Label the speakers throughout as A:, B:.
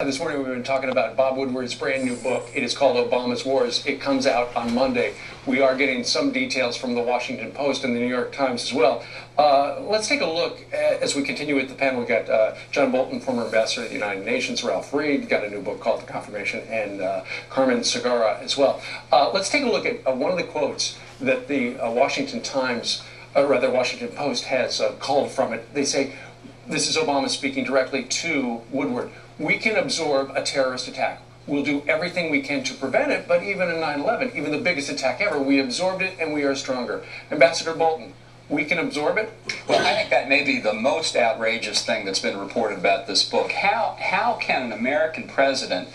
A: This morning we've been talking about Bob Woodward's brand new book. It is called Obama's Wars. It comes out on Monday. We are getting some details from the Washington Post and the New York Times as well. Let's take a look as we continue with the panel. We've got John Bolton, former ambassador to the United Nations, Ralph Reed, got a new book called The Confirmation, and Carmen Segarra as well. Let's take a look at one of the quotes that the Washington Post has culled from it. They say, this is Obama speaking directly to Woodward. We can absorb a terrorist attack. We'll do everything we can to prevent it, but even in 9/11, even the biggest attack ever, we absorbed it and we are stronger. Ambassador Bolton, we can absorb it?
B: Well, I think that may be the most outrageous thing that's been reported about this book. How can an American president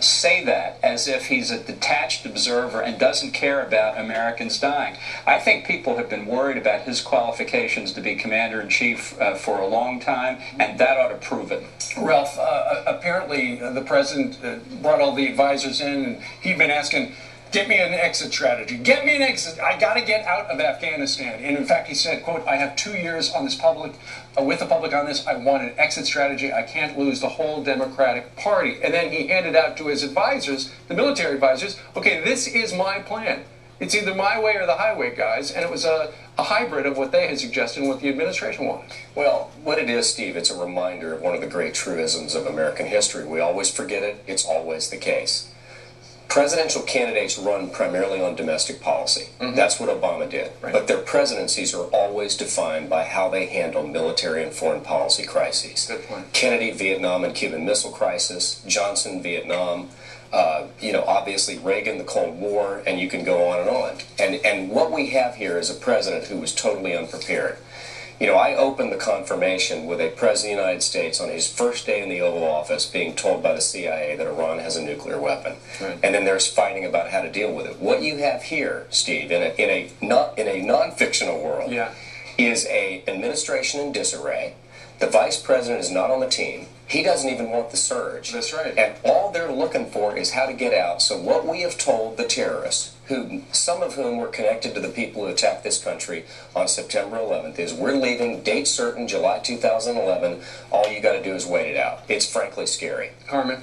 B: say that as if he's a detached observer and doesn't care about Americans dying? I think people have been worried about his qualifications to be commander-in-chief for a long time, and that ought to prove it.
A: Ralph, apparently the president brought all the advisors in, and he'd been asking, get me an exit strategy. Get me an exit. I got to get out of Afghanistan. And in fact, he said, quote, I have 2 years on this with the public on this. I want an exit strategy. I can't lose the whole Democratic Party. And then he handed out to his advisors, the military advisors, okay, this is my plan. It's either my way or the highway, guys. And it was a hybrid of what they had suggested and what the administration wanted.
C: Well, what it is, Steve, it's a reminder of one of the great truisms of American history. We always forget it. It's always the case. Presidential candidates run primarily on domestic policy. That's what Obama did.
A: Right.
C: But their presidencies are always defined by how they handle military and foreign policy crises.
A: Good point.
C: Kennedy, Vietnam and Cuban Missile Crisis. Johnson, Vietnam. Obviously Reagan, the Cold War, and you can go on and on. And what we have here is a president who was totally unprepared. You know, I opened the confirmation with a president of the United States on his first day in the Oval Office being told by the CIA that Iran has a nuclear weapon.
A: Right.
C: And then there's fighting about how to deal with it. What you have here, Steve, in a non-fictional world, is an administration in disarray. The vice president is not on the team. He doesn't even want the surge.
A: That's right.
C: And all they're looking for is how to get out. So what we have told the terrorists, some of whom were connected to the people who attacked this country on September 11th, is we're leaving, date certain, July 2011. All you got to do is wait it out. It's frankly scary.
A: Carmen?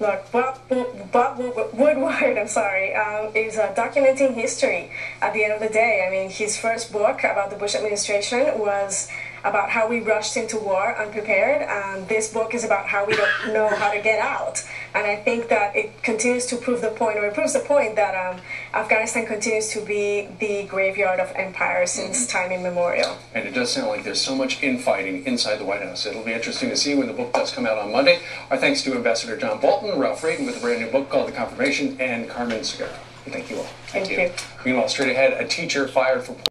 D: Look, Bob Woodward, is documenting history at the end of the day. I mean, his first book about the Bush administration was about how we rushed into war unprepared, and this book is about how we don't know how to get out. And I think that it continues to prove the point, or it proves the point that Afghanistan continues to be the graveyard of empire since time immemorial.
A: And it does sound like there's so much infighting inside the White House. It'll be interesting to see when the book does come out on Monday. Our thanks to Ambassador John Bolton, Ralph Reed with a brand new book called The Confirmation, and Carmen Segarra. Thank you all.
D: Thank you.
A: Meanwhile, straight ahead, a teacher fired for